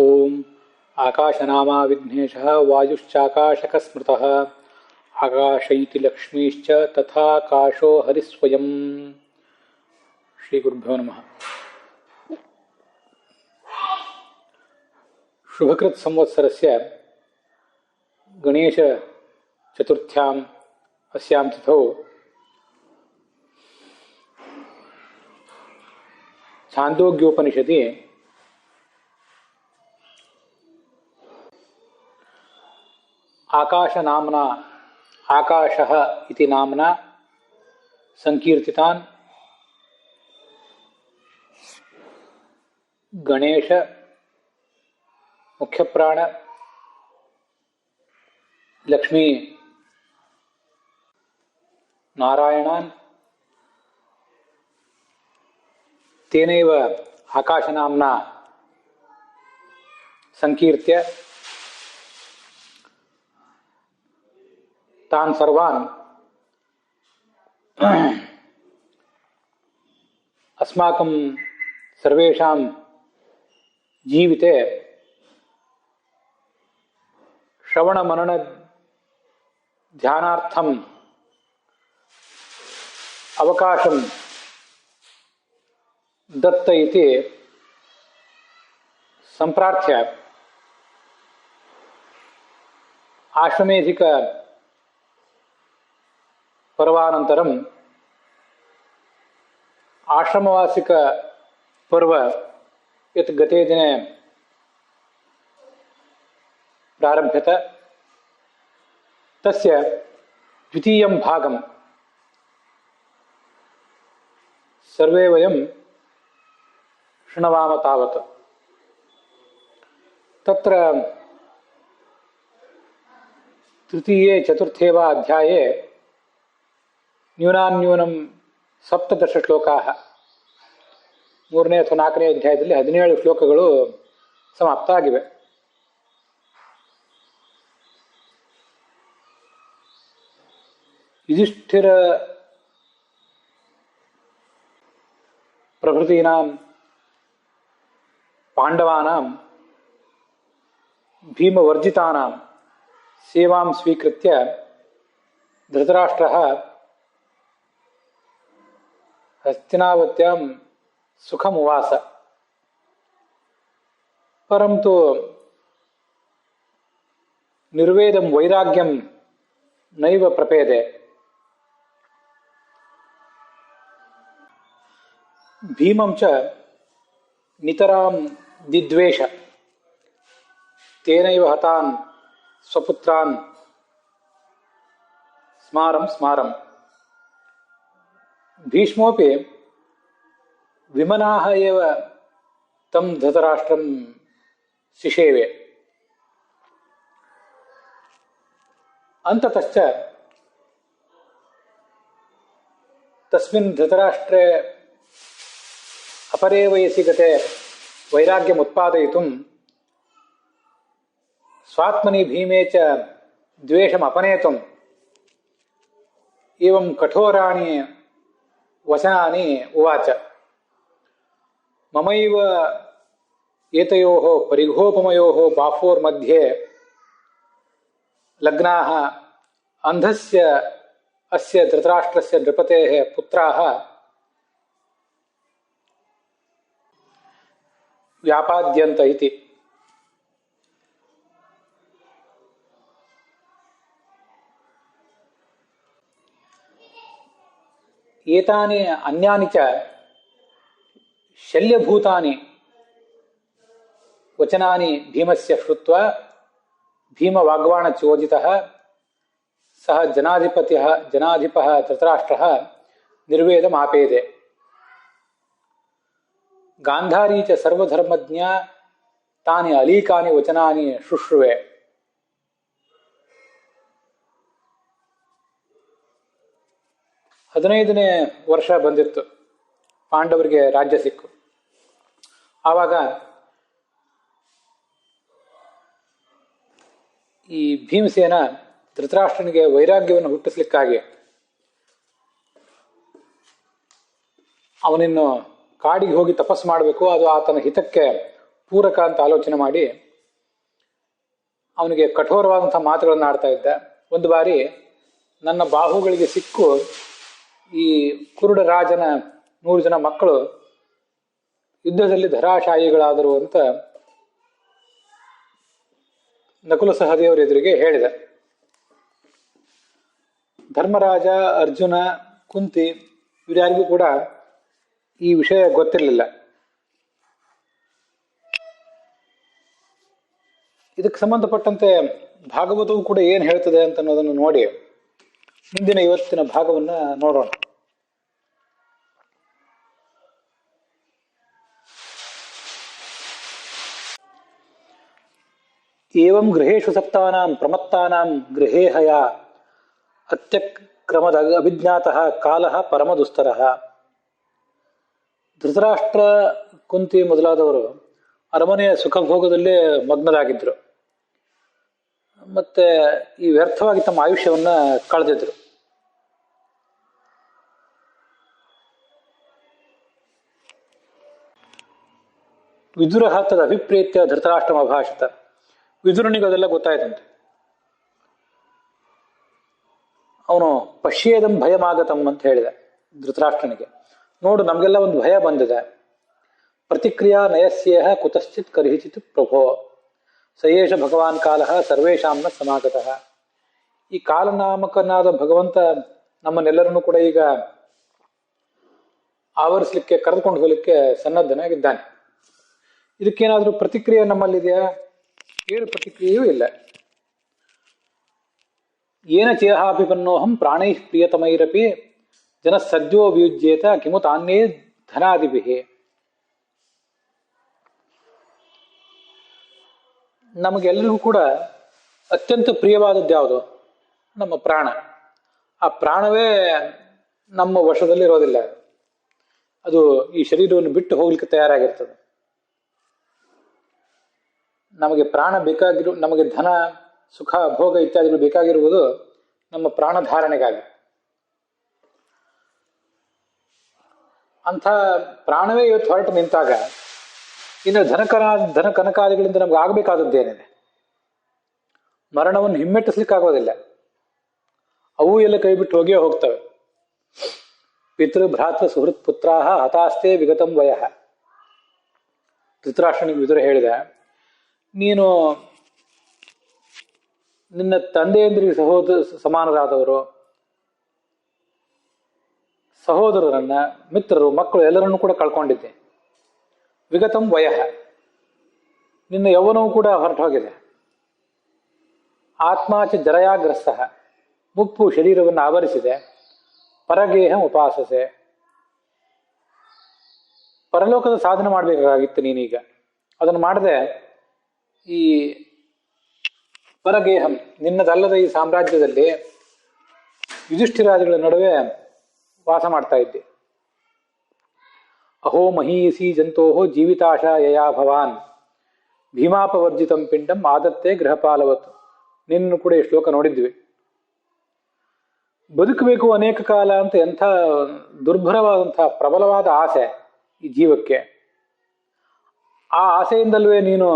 ಓಂ ಆಕಾಶನಾಮ ವಿಘ್ನೇಶಃ ವಾಯುಶ್ಚಾಕಾಶಕಸ್ಮೃತಃ ಆಕಾಶ ಇತಿ ಲಕ್ಷ್ಮೀಶ್ಚ ತಥಾಕಾಶೋ ಹರಿಸ್ವಯಂ. ಶ್ರೀ ಗುರುಭ್ಯೋ ನಮಃ. ಶುಭಕೃತ್ ಸಂವತ್ಸರಸ್ಯ ಗಣೇಶ ಚತುರ್ಥ್ಯಾಂ ಅಸ್ಯಾಂ ತಿಥೌ ಛಾಂದೋಗ್ಯೋಪನಿಷದಿ ಆಕಾಶನಾಮ್ನಾ ಆಕಾಶಃ ಇತಿ ನಾಮ್ನಾ ಸಂಕೀರ್ತಿತಾನ್ ಗಣೇಶ ಮುಖ್ಯಪ್ರಾಣ ಲಕ್ಷ್ಮೀ ನಾರಾಯಣಾನ್ ತೇನೈವ ಆಕಾಶನಾಮ್ನಾ ಸಂಕೀರ್ತ್ಯ ತಾನ್ ಸರ್ವಾನ್ ಅಸ್ಮಾಕಂ ಸರ್ವೇಷಾಂ ಜೀವಿತೆ ಶ್ರವಣ ಮನನ ಧ್ಯಾನಾರ್ಥಂ ಅವಕಾಶಂ ದತ್ತ ಇತಿ ಸಂಪ್ರಾರ್ಥ್ಯ ಆಶ್ವಮೇಧಿಕ ಪರ್ವಾನಂತರಂ ಆಶ್ರಮವಾಸಿಕ ಪರ್ವ ಯತ್ ಗತೆ ದಿನೆ ಪ್ರಾರಭ್ಯತ ತಸ್ಯ ದ್ವಿತೀಯಂ ಭಾಗಂ ಸರ್ವೇ ವಯಂ ಶೃಣವಾಮ ತಾವತ್. ತತ್ರ ತೃತೀಯೇ ಚತುರ್ಥೇ ವಾ ಅಧ್ಯಾಯೇ ನ್ಯೂನಾನ್ಯೂನಂ 17 ಶ್ಲೋಕಾಃ. ಮೂರನೇ ಅಥವಾ ನಾಲ್ಕನೇ ಅಧ್ಯಾಯದಲ್ಲಿ 17 ಶ್ಲೋಕಗಳು ಸಮಾಪ್ತ ಆಗಿವೆ. ಯುಧಿಷ್ಠಿರ ಪ್ರಭೃತೀನಾಂ ಪಾಂಡವಾನಾಂ ಭೀಮವರ್ಜಿತಾನಾಂ ಸೇವಾಂ ಸ್ವೀಕೃತ್ಯ ಧೃತರಾಷ್ಟ್ರಃ ಹಸ್ತಿನಾವತ್ಯಾಂ ಸುಖಮುವಾಸ. ಪರಂತು ನಿರ್ವೇದಂ ವೈರಾಗ್ಯಂ ನೈವ ಪ್ರಪೇದೆ. ಭೀಮಂ ಚ ನಿತರಾಂ ದಿದ್ವೇಷ ತೇನೈವ ಹತಾನ್ ಸ್ವಪುತ್ರಾನ್ ಸ್ಮಾರಂ ಸ್ಮಾರಂ. ಭೀಷ್ಮೋಪಿ ವಿಮನಾಃ ಏವ ತಂ ಧೃತರಾಷ್ಟ್ರಂ ಶಿಶೇವೆ. ಅಂತತಶ್ಚ ತಸ್ಮಿನ್ ಧೃತರಾಷ್ಟ್ರೇ ಅಪರೇ ವಯಸಿ ಗತೆ ವೈರಾಗ್ಯಂ ಉತ್ಪಾದಯಿತುಂ ಸ್ವಾತ್ಮನಿ ಭೀಮೇ ಚ ದ್ವೇಷಂ ಅಪನೇತುಂ ಏವಂ ಕಠೋರಾಣಿ ವಚನಾನಿ ಉವಾಚ. ಮಮೈವ ಏತಯೋಃ ಪರಿಘೋಪಮಯೋಃ ಬಾಹೋರ್ಮಧ್ಯೆ ಲಗ್ನಾಃ ಅಂಧಸ್ಯ ಅಸ್ಯ ಧೃತರಾಷ್ಟ್ರಸ್ಯ ನೃಪತೇಃ ಪುತ್ರಾಃ ವ್ಯಾಪಾದ್ಯಂತ ಇತಿ. ಏತಾನಿ ಅನ್ಯಾನಿ ಚ ಶಲ್ಯಭೂತಾನಿ ವಚನಾನಿ ಭೀಮಸ್ಯ ಶ್ರುತ್ವಾ ಭೀಮವಾಗ್ವಾಣಚೋದಿತಃ ಸಹ ಜನಾಧಿಪಃ ಧೃತರಾಷ್ಟ್ರಃ ನಿರ್ವೇದಮಾಪೇದೆ. ಗಾಂಧಾರಿ ಚ ಸರ್ವಧರ್ಮಜ್ಞ ತಾನಿ ಅಲೀಕಾನಿ ವಚನಾನಿ ಶುಶ್ರುವೆ. ಹದಿನೈದನೇ ವರ್ಷ ಬಂದಿತ್ತು, ಪಾಂಡವರಿಗೆ ರಾಜ್ಯ ಸಿಕ್ಕು. ಆವಾಗ ಈ ಭೀಮಸೇನ ಧೃತರಾಷ್ಟ್ರನಿಗೆ ವೈರಾಗ್ಯವನ್ನು ಹುಟ್ಟಿಸ್ಲಿಕ್ಕಾಗಿ ಅವನಿನ್ನು ಕಾಡಿಗೆ ಹೋಗಿ ತಪಸ್ಸು ಮಾಡಬೇಕು, ಅದು ಆತನ ಹಿತಕ್ಕೆ ಪೂರಕ ಅಂತ ಆಲೋಚನೆ ಮಾಡಿ ಅವನಿಗೆ ಕಠೋರವಾದಂಥ ಮಾತುಗಳನ್ನು ಆಡ್ತಾ ಇದ್ದ. ಒಂದು ಬಾರಿ ನನ್ನ ಬಾಹುಗಳಿಗೆ ಸಿಕ್ಕು ಈ ಕುರುಡ ರಾಜನ 100 ಜನ ಮಕ್ಕಳು ಯುದ್ಧದಲ್ಲಿ ಧರಾಶಾಯಿಗಳಾದರು ಅಂತ ನಕುಲ ಸಹದೇವರ ಎದುರಿಗೆ ಹೇಳಿದ. ಧರ್ಮರಾಜ, ಅರ್ಜುನ, ಕುಂತಿ ಇವರ್ಯಾರಿಗೂ ಕೂಡ ಈ ವಿಷಯ ಗೊತ್ತಿರಲಿಲ್ಲ. ಇದಕ್ಕೆ ಸಂಬಂಧಪಟ್ಟಂತೆ ಭಾಗವತವು ಕೂಡ ಏನು ಹೇಳ್ತದೆ ಅಂತ ಅನ್ನೋದನ್ನು ನೋಡಿ ಮುಂದಿನ ಇವತ್ತಿನ ಭಾಗವನ್ನ ನೋಡೋಣ. ಏವಂ ಗೃಹೇಶು ಸಪ್ತಾನಾಂ ಪ್ರಮತ್ತಾನಾಂ ಗೃಹೇ ಹಯ ಅತ್ಯಕ್ರಮದ ಅಭಿಜ್ಞಾತಃ ಕಾಲಃ ಪರಮದುಸ್ತರಃ. ಧೃತರಾಷ್ಟ್ರ, ಕುಂತಿ ಮೊದಲಾದವರು ಅರಮನೆಯ ಸುಖಭೋಗದಲ್ಲೇ ಮಗ್ನರಾಗಿದ್ರು. ಮತ್ತೆ ಈ ವ್ಯರ್ಥವಾಗಿ ತಮ್ಮ ಆಯುಷ್ಯವನ್ನ ಕಳೆದಿದ್ರು. ವಿದುರ ತದ ಅಭಿಪ್ರೇತ್ಯ ಧೃತರಾಷ್ಟ್ರಮ ಅಭಾಷಿತ. ವಿದುರನಿಗೆ ಅದೆಲ್ಲ ಗೊತ್ತಾಯ್ತಂತೆ. ಅವನು ಪಶ್ಯೇದಂ ಭಯಮಾಗತಂ ಅಂತ ಹೇಳಿದ ಧೃತರಾಷ್ಟ್ರನಿಗೆ. ನೋಡು, ನಮಗೆಲ್ಲ ಒಂದು ಭಯ ಬಂದಿದೆ. ಪ್ರತಿಕ್ರಿಯಾ ನಯಸ್ಯೇಹ ಕುತಶ್ಚಿತ್ ಕರ್ಹಿಚಿತ್ ಪ್ರಭೋ ಸಯೇಷ ಭಗವಾನ್ ಕಾಲಃ ಸರ್ವೇಷಾಂನ ಸಮಾಗತಃ. ಈ ಕಾಲನಾಮಕನಾದ ಭಗವಂತ ನಮ್ಮನ್ನೆಲ್ಲರನ್ನು ಕೂಡ ಈಗ ಆವರಿಸಲಿಕ್ಕೆ, ಕರೆದುಕೊಂಡು ಹೋಗಲಿಕ್ಕೆ ಸನ್ನದ್ಧನಾಗಿದ್ದಾನೆ. ಇದಕ್ಕೇನಾದ್ರೂ ಪ್ರತಿಕ್ರಿಯೆ ನಮ್ಮಲ್ಲಿದೆಯಾ? ಏನು ಪ್ರತಿಕ್ರಿಯೆಯೂ ಇಲ್ಲ. ಏನ ಚೇಹಾಭಿಪನ್ನೋಹಂ ಪ್ರಾಣೈಃ ಪ್ರಿಯತಮೈರಪಿ ಜನ ಸದ್ಯೋ ವಿಯುಜ್ಯೇತ ಕಿಮು ತಾನ್ಯೇ ಧನಾದಿಭಿಹಿ. ನಮಗೆಲ್ಲರಿಗೂ ಕೂಡ ಅತ್ಯಂತ ಪ್ರಿಯವಾದದ್ದು ಯಾವುದು? ನಮ್ಮ ಪ್ರಾಣ. ಆ ಪ್ರಾಣವೇ ನಮ್ಮ ವಶದಲ್ಲಿರೋದಿಲ್ಲ. ಅದು ಈ ಶರೀರವನ್ನು ಬಿಟ್ಟು ಹೋಗ್ಲಿಕ್ಕೆ ತಯಾರಾಗಿರ್ತದೆ. ನಮಗೆ ಪ್ರಾಣ ನಮಗೆ ಧನ, ಸುಖ, ಭೋಗ ಇತ್ಯಾದಿಗಳು ಬೇಕಾಗಿರುವುದು ನಮ್ಮ ಪ್ರಾಣ ಧಾರಣೆಗಾಗಿ. ಅಂಥ ಪ್ರಾಣವೇ ಇವತ್ತು ಹೊರಟು ನಿಂತಾಗ ಇನ್ನು ಧನ ಕನಕಾದಿಗಳಿಂದ ನಮ್ಗೆ ಆಗಬೇಕಾದದ್ದೇನಿದೆ? ಮರಣವನ್ನು ಹಿಮ್ಮೆಟ್ಟಿಸ್ಲಿಕ್ಕಾಗೋದಿಲ್ಲ. ಅವು ಎಲ್ಲ ಕೈ ಬಿಟ್ಟು ಹೋಗಿಯೇ ಹೋಗ್ತವೆ. ಪಿತೃ ಭ್ರಾತೃ ಸುಹೃತ್ ಪುತ್ರಾಹ ಹತಾಸ್ತೆ ವಿಗತಂ ವಯಃ. ಧೃತರಾಷ್ಟ್ರನಿಗೆ ವಿದುರ ಹೇಳಿದ, ನೀನು ನಿನ್ನ ತಂದೆಯಂದ್ರಿಗೆ ಸಮಾನರಾದವರು, ಸಹೋದರರನ್ನ, ಮಿತ್ರರು, ಮಕ್ಕಳು ಎಲ್ಲರನ್ನೂ ಕೂಡ ಕಳ್ಕೊಂಡಿದ್ದೆ. ವಿಗತಂ ವಯಃ, ನಿನ್ನ ಯೌವನವೂ ಕೂಡ ಹೊರಟು ಹೋಗಿದೆ. ಆತ್ಮಾಚ ಜರಯಾಗ್ರಸ್ತ, ಮುಪ್ಪು ಶರೀರವನ್ನು ಆವರಿಸಿದೆ. ಪರಗೇಹಂ ಉಪಾಸಸೆ, ಪರಲೋಕದ ಸಾಧನೆ ಮಾಡಬೇಕಾಗಿತ್ತು ನೀನೀಗ. ಅದನ್ನು ಮಾಡದೆ ಈ ಪರಗೇಹಂ, ನಿನ್ನದಲ್ಲದ ಈ ಸಾಮ್ರಾಜ್ಯದಲ್ಲಿ ಯುಧಿಷ್ಠಿರಾದಿಗಳ ನಡುವೆ ವಾಸ ಮಾಡ್ತಾ ಇದ್ದೆ. ಅಹೋ ಮಹೀಯಸಿ ಜಂತೋಹೋ ಜೀವಿತಾಶ ಯಯಾ ಭವಾನ್ ಭೀಮಾಪವರ್ಜಿತಂ ಪಿಂಡಂ ಆದತ್ತೆ ಗೃಹಪಾಲವತ್. ನಿನ್ನೂ ಕೂಡ ಈ ಶ್ಲೋಕ ನೋಡಿದ್ವಿ. ಬದುಕಬೇಕು ಅನೇಕ ಕಾಲ ಅಂತ ಎಂಥ ದುರ್ಭರವಾದಂತಹ ಪ್ರಬಲವಾದ ಆಸೆ ಈ ಜೀವಕ್ಕೆ. ಆ ಆಸೆಯಿಂದಲ್ವೇ ನೀನು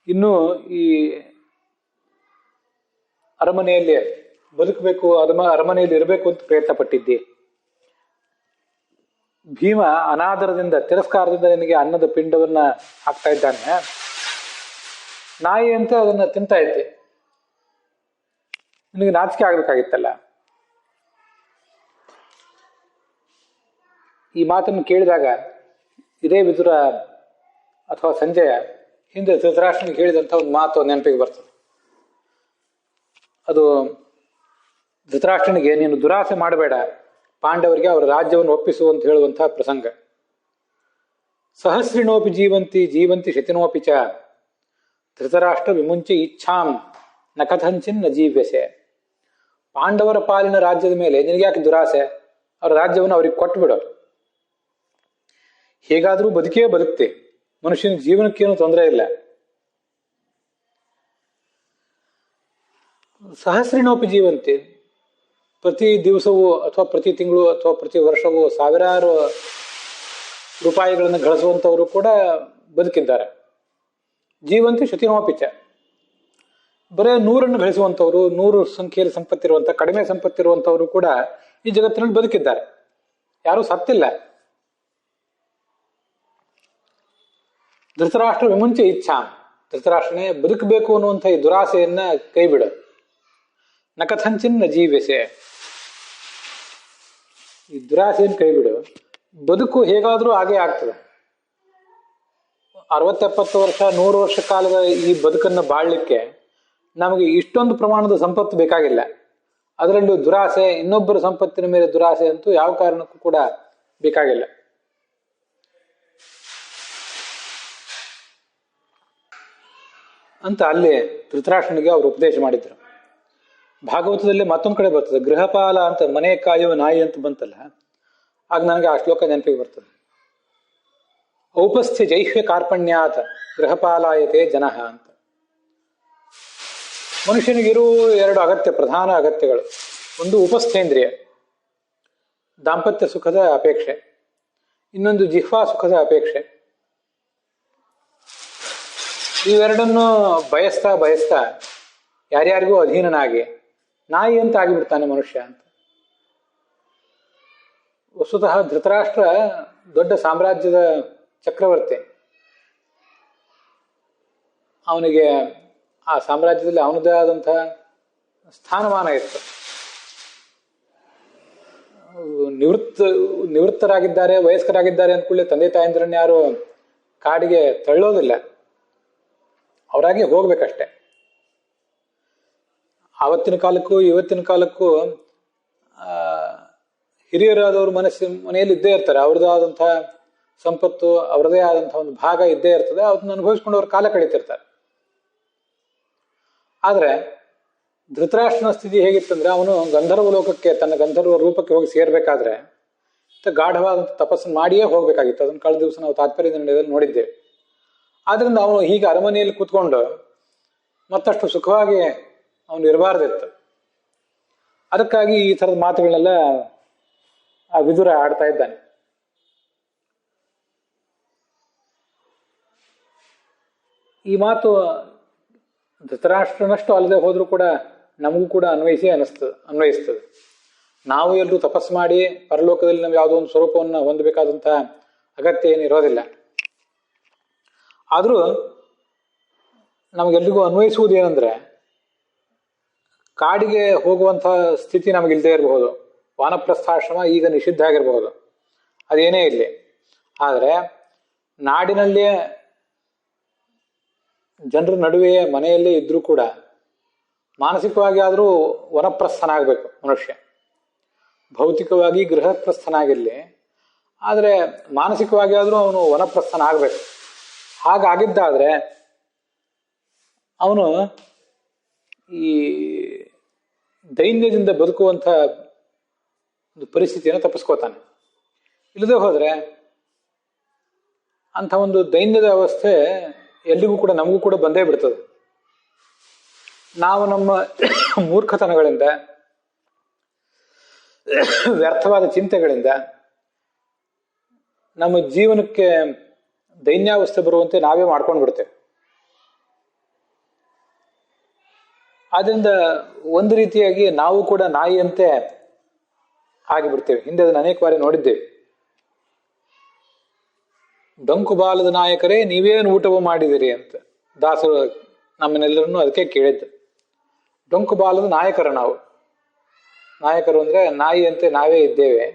ಇನ್ನೂ ಈ ಅರಮನೆಯಲ್ಲಿ ಬದುಕಬೇಕು, ಅರಮನೆಯಲ್ಲಿ ಇರಬೇಕು ಅಂತ ಪ್ರಯತ್ನ ಪಟ್ಟಿದ್ದಿ. ಭೀಮ ಅನಾದರದಿಂದ, ತಿರಸ್ಕಾರದಿಂದ ನಿನಗೆ ಅನ್ನದ ಪಿಂಡವನ್ನ ಹಾಕ್ತಾ ಇದ್ದಾನೆ. ನಾಯಿ ಅಂತ ಅದನ್ನ ತಿಂತಾ ಇದ್ದೆ. ನಿನಗೆ ನಾಚಿಕೆ ಆಗ್ಬೇಕಾಗಿತ್ತಲ್ಲ. ಈ ಮಾತನ್ನು ಕೇಳಿದಾಗ ಇದೇ ವಿದುರ ಅಥವಾ ಸಂಜಯ ಹಿಂದೆ ಧೃತರಾಷ್ಟ್ರನಿಗೆ ಹೇಳಿದಂಥ ಒಂದು ಮಾತು ನೆನಪಿಗೆ ಬರ್ತದೆ. ಅದು ಧೃತರಾಷ್ಟ್ರನಿಗೆ, ನೀನು ದುರಾಸೆ ಮಾಡಬೇಡ, ಪಾಂಡವರಿಗೆ ಅವರ ರಾಜ್ಯವನ್ನು ಒಪ್ಪಿಸು ಅಂತ ಹೇಳುವಂತಹ ಪ್ರಸಂಗ. ಸಹಸ್ರಿಣೋಪಿ ಜೀವಂತಿ ಶತಿನೋಪಿ ಚ ಧೃತರಾಷ್ಟ್ರ ವಿಮುಂಚಿ ಇಚ್ಛಾಂ ನ ಕಥಂಚಿನ್ ನ ಜೀವ್ಯಸೆ. ಪಾಂಡವರ ಪಾಲಿನ ರಾಜ್ಯದ ಮೇಲೆ ನಿನಗೆ ಯಾಕೆ ದುರಾಸೆ? ಅವರ ರಾಜ್ಯವನ್ನು ಅವ್ರಿಗೆ ಕೊಟ್ಬಿಡು. ಹೇಗಾದ್ರೂ ಬದುಕೇ ಬದುಕ್ತೆ, ಮನುಷ್ಯನ ಜೀವನಕ್ಕೇನು ತೊಂದರೆ ಇಲ್ಲ. ಸಹಸ್ರಿಣೋಪಿ ಜೀವಂತಿ, ಪ್ರತಿ ದಿವಸವೂ ಅಥವಾ ಪ್ರತಿ ತಿಂಗಳು ಅಥವಾ ಪ್ರತಿ ವರ್ಷವೂ ಸಾವಿರಾರು ರೂಪಾಯಿಗಳನ್ನು ಗಳಿಸುವಂಥವರು ಕೂಡ ಬದುಕಿದ್ದಾರೆ. ಜೀವಂತಿ ಶತಿನೋಪಿಚ, ಬರೇ 100 ಗಳಿಸುವಂಥವ್ರು, 100 ಸಂಖ್ಯೆಯಲ್ಲಿ ಸಂಪತ್ತಿರುವಂಥ, ಕಡಿಮೆ ಸಂಪತ್ತಿರುವಂಥವರು ಕೂಡ ಈ ಜಗತ್ತಿನಲ್ಲಿ ಬದುಕಿದ್ದಾರೆ. ಯಾರೂ ಸತ್ತಿಲ್ಲ. ಧೃತರಾಷ್ಟ್ರ ವಿಮುಂಚೆ ಇಚ್ಛಾ, ಧೃತರಾಷ್ಟ್ರನೇ ಬದುಕಬೇಕು ಅನ್ನುವಂಥ ಈ ದುರಾಸೆಯನ್ನ ಕೈ ಬಿಡು. ನ ಕಥಂಚಿನ್ ಜೀವ್ಯಸೆ, ಈ ದುರಾಸೆಯನ್ನು ಕೈ ಬಿಡು. ಬದುಕು ಹೇಗಾದ್ರೂ ಹಾಗೇ ಆಗ್ತದೆ. 60-70 ವರ್ಷ 100 ವರ್ಷ ಕಾಲದ ಈ ಬದುಕನ್ನು ಬಾಳ್ಲಿಕ್ಕೆ ನಮಗೆ ಇಷ್ಟೊಂದು ಪ್ರಮಾಣದ ಸಂಪತ್ತು ಬೇಕಾಗಿಲ್ಲ. ಅದರಲ್ಲೂ ದುರಾಸೆ, ಇನ್ನೊಬ್ಬರ ಸಂಪತ್ತಿನ ಮೇಲೆ ದುರಾಸೆ ಅಂತೂ ಯಾವ ಕಾರಣಕ್ಕೂ ಕೂಡ ಬೇಕಾಗಿಲ್ಲ. ಅಂತ ಅಲ್ಲಿ ಧೃತರಾಷ್ಟ್ರನಿಗೆ ಅವರು ಉಪದೇಶ ಮಾಡಿದ್ರು. ಭಾಗವತದಲ್ಲಿ ಮತ್ತೊಂದು ಕಡೆ ಬರ್ತದೆ, ಗೃಹಪಾಲ ಅಂತ, ಮನೆ ಕಾಯುವ ನಾಯಿ ಅಂತ ಬಂತಲ್ಲ, ಆಗ ನನಗೆ ಆ ಶ್ಲೋಕ ನೆನಪಿಗೆ ಬರ್ತದೆ. ಔಪಸ್ಥ್ಯ ಜೈಹ್ಯ ಕಾರ್ಪಣ್ಯಾತ್ ಗೃಹಪಾಲಾಯತೆ ಜನಃ ಅಂತ. ಮನುಷ್ಯನಿಗಿರುವ 2 ಅಗತ್ಯ, ಪ್ರಧಾನ ಅಗತ್ಯಗಳು. ಒಂದು ಉಪಸ್ಥೇಂದ್ರಿಯ, ದಾಂಪತ್ಯ ಸುಖದ ಅಪೇಕ್ಷೆ. ಇನ್ನೊಂದು ಜಿಹ್ವಾ ಸುಖದ ಅಪೇಕ್ಷೆ. ಇವೆರಡನ್ನು ಬಯಸ್ತಾ ಬಯಸ್ತಾ ಯಾರ್ಯಾರಿಗೂ ಅಧೀನನಾಗಿ ನಾಯಿ ಅಂತ ಆಗಿಬಿಡ್ತಾನೆ ಮನುಷ್ಯ ಅಂತ. ವಸ್ತುತಃ ಧೃತರಾಷ್ಟ್ರ ದೊಡ್ಡ ಸಾಮ್ರಾಜ್ಯದ ಚಕ್ರವರ್ತಿ. ಅವನಿಗೆ ಆ ಸಾಮ್ರಾಜ್ಯದಲ್ಲಿ ಅವನದೇ ಆದಂತಹ ಸ್ಥಾನಮಾನ ಇತ್ತು. ನಿವೃತ್ತರಾಗಿದ್ದಾರೆ, ವಯಸ್ಕರಾಗಿದ್ದಾರೆ ಅಂದ್ಕೂಡಲೇ ತಂದೆ ತಾಯಂದ್ರನ್ನ ಯಾರು ಕಾಡಿಗೆ ತಳ್ಳೋದಿಲ್ಲ, ಅವರಾಗೆ ಹೋಗ್ಬೇಕಷ್ಟೆ. ಆವತ್ತಿನ ಕಾಲಕ್ಕೂ ಇವತ್ತಿನ ಕಾಲಕ್ಕೂ ಹಿರಿಯರಾದವ್ರ ಮನೆಯಲ್ಲಿ ಇದ್ದೇ ಇರ್ತಾರೆ. ಅವ್ರದ್ದೇ ಆದಂತಹ ಸಂಪತ್ತು, ಅವರದೇ ಆದಂತಹ ಒಂದು ಭಾಗ ಇದ್ದೇ ಇರ್ತದೆ. ಅದನ್ನ ಅನುಭವಿಸ್ಕೊಂಡು ಅವ್ರ ಕಾಲ ಕಳೀತಿರ್ತಾರೆ. ಆದ್ರೆ ಧೃತರಾಷ್ಟ್ರನ ಸ್ಥಿತಿ ಹೇಗಿತ್ತಂದ್ರೆ, ಅವನು ಗಂಧರ್ವ ಲೋಕಕ್ಕೆ, ತನ್ನ ಗಂಧರ್ವ ರೂಪಕ್ಕೆ ಹೋಗಿ ಸೇರ್ಬೇಕಾದ್ರೆ ಗಾಢವಾದಂಥ ತಪಸ್ಸನ್ನು ಮಾಡಿಯೇ ಹೋಗ್ಬೇಕಾಗಿತ್ತು. ಅದನ್ನು ಕಳೆದ ದಿವಸ ನಾವು ತಾತ್ಪರ್ಯ ನಿರ್ಣಯದಲ್ಲಿ ನೋಡಿದ್ದೇವೆ. ಆದ್ರಿಂದ ಅವನು ಹೀಗೆ ಅರಮನೆಯಲ್ಲಿ ಕೂತ್ಕೊಂಡು ಮತ್ತಷ್ಟು ಸುಖವಾಗಿ ಅವನು ಇರಬಾರ್ದಿತ್ತು. ಅದಕ್ಕಾಗಿ ಈ ಥರದ ಮಾತುಗಳನ್ನೆಲ್ಲ ಆ ವಿದುರ ಆಡ್ತಾ ಇದ್ದಾನೆ. ಈ ಮಾತು ಧೃತರಾಷ್ಟ್ರನಷ್ಟು ಅಲ್ಲದೆ ಹೋದ್ರೂ ಕೂಡ ನಮಗೂ ಕೂಡ ಅನ್ವಯಿಸ್ತದೆ. ನಾವು ಎಲ್ಲರೂ ತಪಸ್ಸು ಮಾಡಿ ಪರಲೋಕದಲ್ಲಿ ನಾವು ಯಾವುದೋ ಒಂದು ಸ್ವರೂಪವನ್ನು ಹೊಂದಬೇಕಾದಂತಹ ಅಗತ್ಯ ಏನಿರೋದಿಲ್ಲ. ಆದರೂ ನಮಗೆಲ್ರಿಗೂ ಅನ್ವಯಿಸುವುದು ಏನಂದ್ರೆ, ಕಾಡಿಗೆ ಹೋಗುವಂಥ ಸ್ಥಿತಿ ನಮಗಿಲ್ಲದೆ ಇರಬಹುದು. ವಾನಪ್ರಸ್ಥಾಶ್ರಮ ಈಗ ನಿಷಿದ್ಧ ಆಗಿರಬಹುದು, ಅದೇನೇ ಇರಲಿ. ಆದರೆ ನಾಡಿನಲ್ಲಿಯೇ ಜನರ ನಡುವೆಯೇ ಮನೆಯಲ್ಲೇ ಇದ್ರೂ ಕೂಡ ಮಾನಸಿಕವಾಗಿ ಆದರೂ ವನಪ್ರಸ್ಥನಾಗಬೇಕು ಮನುಷ್ಯ. ಭೌತಿಕವಾಗಿ ಗೃಹಪ್ರಸ್ಥನಾಗಿರಲಿ, ಆದರೆ ಮಾನಸಿಕವಾಗಿ ಆದರೂ ಅವನು ವನಪ್ರಸ್ಥನಾಗಬೇಕು. ಹಾಗಾಗಿದ್ದಾದ್ರೆ ಅವನು ಈ ದೈನ್ಯದಿಂದ ಬದುಕುವಂಥ ಒಂದು ಪರಿಸ್ಥಿತಿಯನ್ನು ತಪ್ಪಿಸ್ಕೋತಾನೆ. ಇಲ್ಲದೆ ಹೋದರೆ ಅಂಥ ಒಂದು ದೈನ್ಯದ ಅವಸ್ಥೆ ಎಲ್ಲಿಗೂ ಕೂಡ, ನಮಗೂ ಕೂಡ ಬಂದೇ ಬಿಡ್ತದೆ. ನಾವು ನಮ್ಮ ಮೂರ್ಖತನಗಳಿಂದ, ವ್ಯರ್ಥವಾದ ಚಿಂತೆಗಳಿಂದ ನಮ್ಮ ಜೀವನಕ್ಕೆ ದೈನ್ಯಾವಸ್ಥೆ ಬರುವಂತೆ ನಾವೇ ಮಾಡ್ಕೊಂಡು ಬಿಡ್ತೇವೆ. ಆದ್ರಿಂದ ಒಂದು ರೀತಿಯಾಗಿ ನಾವು ಕೂಡ ನಾಯಿಯಂತೆ ಆಗಿಬಿಡ್ತೇವೆ. ಹಿಂದೆ ಅದನ್ನು ಅನೇಕ ಬಾರಿ ನೋಡಿದ್ದೇವೆ. ಡೊಂಕು ಬಾಲದ ನಾಯಕರೇ, ನೀವೇನು ಊಟವೂ ಮಾಡಿದಿರಿ ಅಂತ ದಾಸರು ನಮ್ಮನ್ನೆಲ್ಲರನ್ನು ಅದಕ್ಕೆ ಕೇಳಿದ್ದು. ಡೊಂಕು ಬಾಲದ ನಾವು ನಾಯಕರು ಅಂದ್ರೆ ನಾಯಿಯಂತೆ ನಾವೇ ಇದ್ದೇವೆ.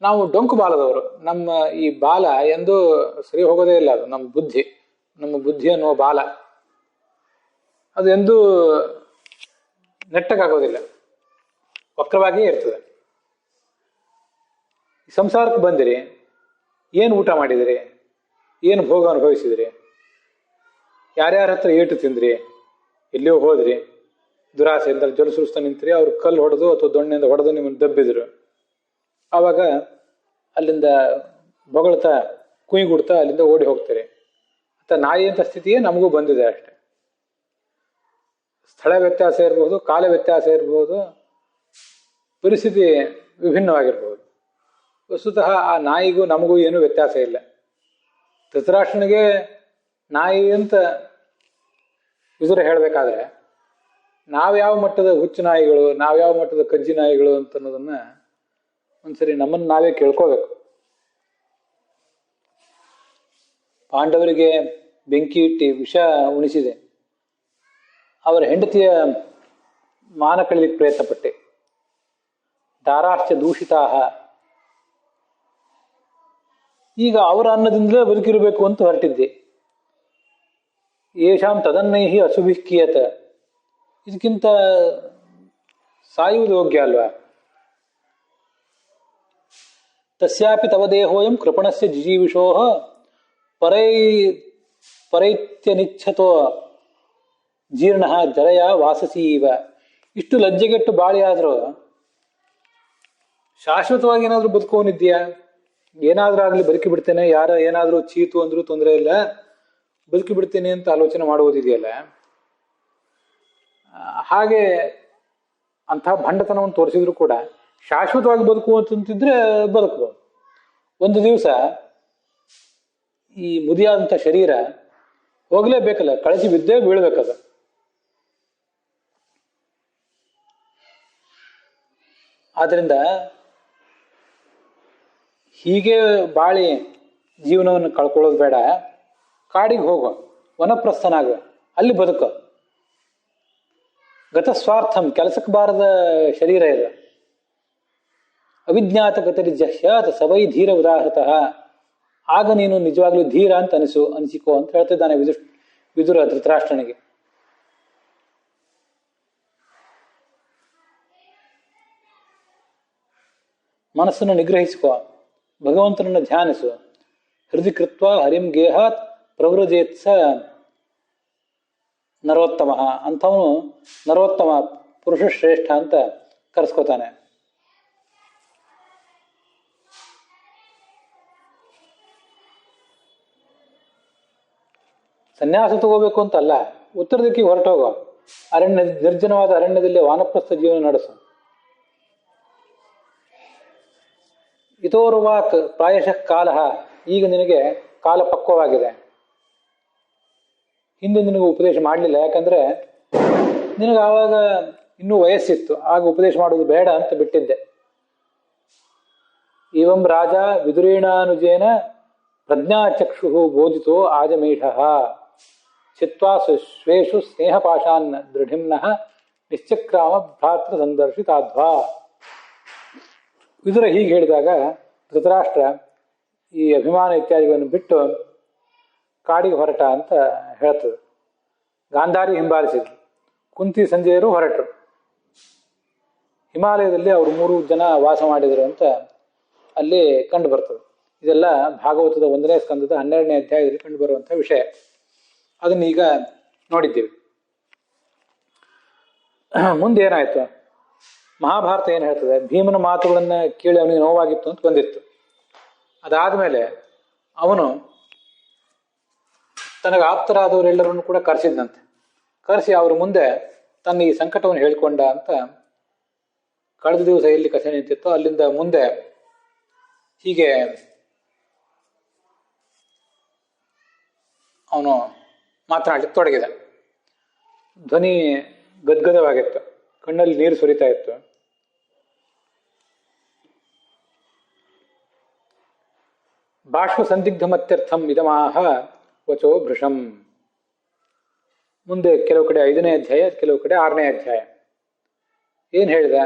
ನಾವು ಡೊಂಕು ಬಾಲದವರು. ನಮ್ಮ ಈ ಬಾಲ ಎಂದು ಸರಿ ಹೋಗೋದೇ ಇಲ್ಲ. ಅದು ನಮ್ಮ ಬುದ್ಧಿ ಅನ್ನುವ ಬಾಲ ಅದು ಎಂದೂ ನೆಟ್ಟಗಾಗೋದಿಲ್ಲ, ವಕ್ರವಾಗಿಯೇ ಇರ್ತದೆ. ಸಂಸಾರಕ್ಕೆ ಬಂದಿರಿ, ಏನು ಊಟ ಮಾಡಿದಿರಿ, ಏನು ಭೋಗ ಅನುಭವಿಸಿದಿರಿ, ಯಾರ್ಯಾರ ಹತ್ರ ಏಟು ತಿಂದ್ರಿ, ಎಲ್ಲಿಯೋ ಹೋದ್ರಿ, ದುರಾಸೆಯಿಂದ ಜಲ ಸುರಿಸ್ತಾ ನಿಂತ್ರಿ, ಅವ್ರು ಕಲ್ಲು ಹೊಡೆದು ಅಥವಾ ದೊಣ್ಣೆಯಿಂದ ಹೊಡೆದು ನಿಮ್ಮನ್ನು ದಬ್ಬಿದ್ರು. ಆವಾಗ ಅಲ್ಲಿಂದ ಬೊಗಳ್ತಾ ಕುಯ್ಗುಡ್ತಾ ಅಲ್ಲಿಂದ ಓಡಿ ಹೋಗ್ತಾರೆ ಅಂತ ನಾಯಿ ಅಂತ ಸ್ಥಿತಿಯೇ ನಮಗೂ ಬಂದಿದೆ ಅಷ್ಟೆ. ಸ್ಥಳ ವ್ಯತ್ಯಾಸ ಇರಬಹುದು, ಕಾಲ ವ್ಯತ್ಯಾಸ ಇರಬಹುದು, ಪರಿಸ್ಥಿತಿ ವಿಭಿನ್ನವಾಗಿರ್ಬೋದು. ವಸ್ತುತಃ ಆ ನಾಯಿಗೂ ನಮಗೂ ಏನೂ ವ್ಯತ್ಯಾಸ ಇಲ್ಲ. ಧೃತರಾಷ್ಟ್ರನಿಗೆ ನಾಯಿ ಅಂತ ವಿದುರ ಹೇಳಬೇಕಾದ್ರೆ ನಾವ್ಯಾವ ಮಟ್ಟದ ಹುಚ್ಚು ನಾಯಿಗಳು, ನಾವ್ಯಾವ ಮಟ್ಟದ ಕಜ್ಜಿ ನಾಯಿಗಳು ಅಂತ ಅನ್ನೋದನ್ನ ಒಂದ್ಸರಿ ನಮ್ಮನ್ನು ನಾವೇ ಕೇಳ್ಕೋಬೇಕು. ಪಾಂಡವರಿಗೆ ಬೆಂಕಿ ಇಟ್ಟು ವಿಷ ಉಣಿಸಿದೆ, ಅವರ ಹೆಂಡತಿಯ ಮಾನ ಕಳಲಿಕ್ಕೆ ಪ್ರಯತ್ನ ಪಟ್ಟೆ. ದಾರಾಶ್ಚ ದೂಷಿತಾಹ, ಈಗ ಅವರ ಅನ್ನದಿಂದಲೇ ಬದುಕಿರಬೇಕು ಅಂತ ಹೊರಟಿದ್ದೆ. ಯೇಷಾಂ ತದನ್ನೈಹಿ ಅಸುಭಿಕ್ಕಿಯತ, ಇದಕ್ಕಿಂತ ಸಾಯುವುದು ಯೋಗ್ಯ ಅಲ್ವಾ? ತಸ್ಯಾಪಿ ತವ ದೇಹೋಯಂ ಕೃಪಣಸ್ಯ ಜಿಜೀವಿಷೋ ಪರೈತ್ಯನಿಚ್ಛತೋ ಜೀರ್ಣ ಜರಯ ವಾಸಸೀವ. ಇಷ್ಟು ಲಜ್ಜೆಗೆಟ್ಟು ಬಾಳಿಯಾದರೂ ಶಾಶ್ವತವಾಗಿ ಏನಾದ್ರೂ ಬದುಕೋನಿದ್ಯಾ? ಏನಾದ್ರೂ ಆಗ್ಲಿ ಬದುಕಿ ಬಿಡ್ತೇನೆ, ಯಾರ ಏನಾದ್ರೂ ಚೀತು ಅಂದ್ರೂ ತೊಂದರೆ ಇಲ್ಲ, ಬದುಕಿ ಬಿಡ್ತೇನೆ ಅಂತ ಆಲೋಚನೆ ಮಾಡುವುದಿದೆಯಲ್ಲ, ಹಾಗೆ ಅಂತಹ ಭಂಡತನವನ್ನು ತೋರಿಸಿದ್ರು ಕೂಡ ಶಾಶ್ವತವಾಗಿ ಬದುಕುವಂತಿದ್ರೆ ಬದುಕಬಹುದು. ಒಂದು ದಿವಸ ಈ ಮುದಿಯಾದಂಥ ಶರೀರ ಹೋಗ್ಲೇಬೇಕಲ್ಲ, ಕಳಚಿ ಬಿದ್ದೇ ಬೀಳ್ಬೇಕದ. ಆದ್ರಿಂದ ಹೀಗೆ ಬಾಳಿ ಜೀವನವನ್ನು ಕಳ್ಕೊಳ್ಳೋದು ಬೇಡ. ಕಾಡಿಗೆ ಹೋಗೋ, ವನಪ್ರಸ್ಥನಾಗುವ, ಅಲ್ಲಿ ಬದುಕ. ಗತಸ್ವಾರ್ಥಂ, ಕೆಲಸಕ್ಕೆ ಬಾರದ ಶರೀರ ಇಲ್ಲ. ಅವಿಜ್ಞಾತ ಗತರಿ ಜಹ್ಯಾತ ಸವೈ ಧೀರ ಉದಾಹೃತಃ, ಆಗ ನೀನು ನಿಜವಾಗ್ಲೂ ಧೀರ ಅಂತ ಅನಿಸಿಕೋ ಅಂತ ಹೇಳ್ತಿದ್ದಾನೆ ವಿದುರ ಧೃತರಾಷ್ಟ್ರನಿಗೆ. ಮನಸ್ಸನ್ನು ನಿಗ್ರಹಿಸಿಕೋ, ಭಗವಂತನನ್ನು ಧ್ಯಾನಿಸು. ಹೃದಯ ಕೃತ್ವ ಹರಿಂ ಗೇಹಾತ್ ಪ್ರವೃಜೇತ್ಸ ನರೋತ್ತಮ, ಅಂಥವನು ನರೋತ್ತಮ, ಪುರುಷ ಶ್ರೇಷ್ಠ ಅಂತ ಕರೆಸ್ಕೋತಾನೆ. ಸನ್ಯಾಸ ತಗೋಬೇಕು ಅಂತಲ್ಲ, ಉತ್ತರ ದಿಕ್ಕಿಗೆ ಹೊರಟೋಗೋ, ನಿರ್ಜನವಾದ ಅರಣ್ಯದಲ್ಲಿ ವಾನಪ್ರಸ್ಥ ಜೀವನ ನಡೆಸು. ಇತೋರ್ವಾಕ್ ಪ್ರಾಯಶಃ ಕಾಲ, ಈಗ ನಿನಗೆ ಕಾಲ ಪಕ್ವವಾಗಿದೆ. ಹಿಂದೆ ನಿನಗೆ ಉಪದೇಶ ಮಾಡಲಿಲ್ಲ, ಯಾಕಂದ್ರೆ ನಿನಗೆ ಆವಾಗ ಇನ್ನೂ ವಯಸ್ಸಿತ್ತು, ಆಗ ಉಪದೇಶ ಮಾಡೋದು ಬೇಡ ಅಂತ ಬಿಟ್ಟಿದ್ದೆ. ಇವಂ ರಾಜ ವಿದುರೇಣಾನುಜೇನ ಪ್ರಜ್ಞಾಚಕ್ಷು ಬೋಧಿತೋ ಆಜಮೀಷ ಚಿತ್ವಾ ಸ್ವೇಷು ಸ್ನೇಹಪಾಶಾನ್ ದೃಢಿಮ್ನಃ ನಿಶ್ಚಕ್ರಾಮ ಭ್ರಾತೃ ಸಂದರ್ಶಿತಾಧ್ವಾ. ವಿದುರ ಹೀಗೆ ಹೇಳಿದಾಗ ಧೃತರಾಷ್ಟ್ರ ಈ ಅಭಿಮಾನ ಇತ್ಯಾದಿಗಳನ್ನು ಬಿಟ್ಟು ಕಾಡಿಗೆ ಹೊರಟ ಅಂತ ಹೇಳ್ತದೆ. ಗಾಂಧಾರಿ ಹಿಂಬಾಲಿಸಿದ್ರು, ಕುಂತಿ ಸಂಜೆಯರು ಹೊರಟರು. ಹಿಮಾಲಯದಲ್ಲಿ ಅವರು 3 ಜನ ವಾಸ ಮಾಡಿದರು ಅಂತ ಅಲ್ಲಿ ಕಂಡು ಬರ್ತದೆ. ಇದೆಲ್ಲ ಭಾಗವತದ 1ನೇ ಸ್ಕಂದದ 12ನೇ ಅಧ್ಯಾಯದಲ್ಲಿ ಕಂಡು ಬರುವಂತಹ ವಿಷಯ. ಅದನ್ನ ಈಗ ನೋಡಿದ್ದೀವಿ. ಮುಂದೆ ಏನಾಯ್ತು? ಮಹಾಭಾರತ ಏನು ಹೇಳ್ತದೆ? ಭೀಮನ ಮಾತುಗಳನ್ನ ಕೇಳಿ ಅವನಿಗೆ ನೋವಾಗಿತ್ತು ಅಂತ ಬಂದಿತ್ತು. ಅದಾದ್ಮೇಲೆ ಅವನು ತನಗೆ ಆಪ್ತರಾದವರೆಲ್ಲರನ್ನು ಕೂಡ ಕರೆಸಿದ್ದಂತೆ. ಕರೆಸಿ ಅವ್ರ ಮುಂದೆ ತನ್ನ ಈ ಸಂಕಟವನ್ನು ಹೇಳ್ಕೊಂಡ ಅಂತ ಕಳೆದ ದಿವಸ ಎಲ್ಲಿ ಕಥೆ ನಿಂತಿತ್ತೋ ಅಲ್ಲಿಂದ ಮುಂದೆ ಹೀಗೆ ಅವನು ಮಾತನಾಡಲಿಕ್ಕೆ ತೊಡಗಿದ. ಧ್ವನಿ ಗದ್ಗದವಾಗಿತ್ತು, ಕಣ್ಣಲ್ಲಿ ನೀರು ಸುರಿತಾ ಇತ್ತು. ಬಾಷ್ಪ ಸಂದಿಗ್ಧ ಮತ್ಯರ್ಥಂ ಇದಮಾಹ ವಚೋ ಭೃಶಂ. ಮುಂದೆ ಕೆಲವು ಕಡೆ 5ನೇ ಅಧ್ಯಾಯ, ಕೆಲವು ಕಡೆ 6ನೇ ಅಧ್ಯಾಯ. ಏನ್ ಹೇಳಿದ?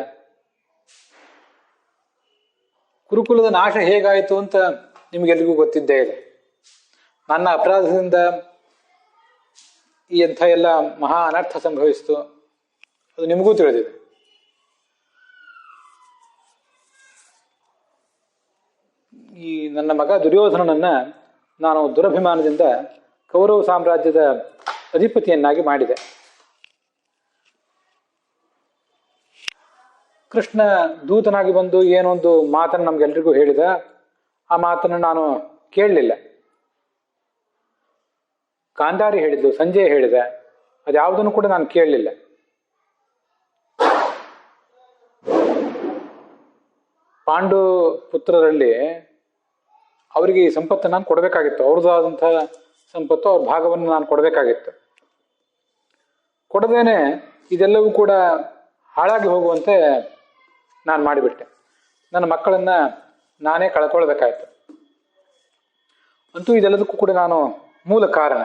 ಕುರುಕುಲದ ನಾಶ ಹೇಗಾಯಿತು ಅಂತ ನಿಮಗೆಲ್ರಿಗೂ ಗೊತ್ತಿದ್ದೇ ಇದೆ. ನನ್ನ ಅಪರಾಧದಿಂದ ಈ ಎಂಥ ಎಲ್ಲ ಮಹಾ ಅನರ್ಥ ಸಂಭವಿಸಿತು, ಅದು ನಿಮಗೂ ತಿಳಿದಿದೆ. ಈ ನನ್ನ ಮಗ ದುರ್ಯೋಧನನನ್ನ ನಾನು ದುರಭಿಮಾನದಿಂದ ಕೌರವ ಸಾಮ್ರಾಜ್ಯದ ಅಧಿಪತಿಯನ್ನಾಗಿ ಮಾಡಿದೆ. ಕೃಷ್ಣ ದೂತನಾಗಿ ಬಂದು ಏನೊಂದು ಮಾತನ್ನು ನಮ್ಗೆಲ್ರಿಗೂ ಹೇಳಿದ. ಆ ಮಾತನ್ನು ನಾನು ಕೇಳಲಿಲ್ಲ. ಗಾಂಧಾರಿ ಹೇಳಿದ್ದು, ಸಂಜಯ್ ಹೇಳಿದ, ಅದ್ಯಾವುದನ್ನು ಕೂಡ ನಾನು ಕೇಳಲಿಲ್ಲ. ಪಾಂಡು ಪುತ್ರರಲ್ಲಿ ಅವರಿಗೆ ಈ ಸಂಪತ್ತು ನಾನು ಕೊಡಬೇಕಾಗಿತ್ತು, ಅವ್ರದ್ದಾದಂತಹ ಸಂಪತ್ತು, ಅವ್ರ ಭಾಗವನ್ನು ನಾನು ಕೊಡಬೇಕಾಗಿತ್ತು. ಕೊಡದೇನೆ ಇದೆಲ್ಲವೂ ಕೂಡ ಹಾಳಾಗಿ ಹೋಗುವಂತೆ ನಾನು ಮಾಡಿಬಿಟ್ಟೆ. ನನ್ನ ಮಕ್ಕಳನ್ನ ನಾನೇ ಕಳ್ಕೊಳ್ಬೇಕಾಯ್ತು. ಅಂತೂ ಇದೆಲ್ಲದಕ್ಕೂ ಕೂಡ ನಾನು ಮೂಲ ಕಾರಣ.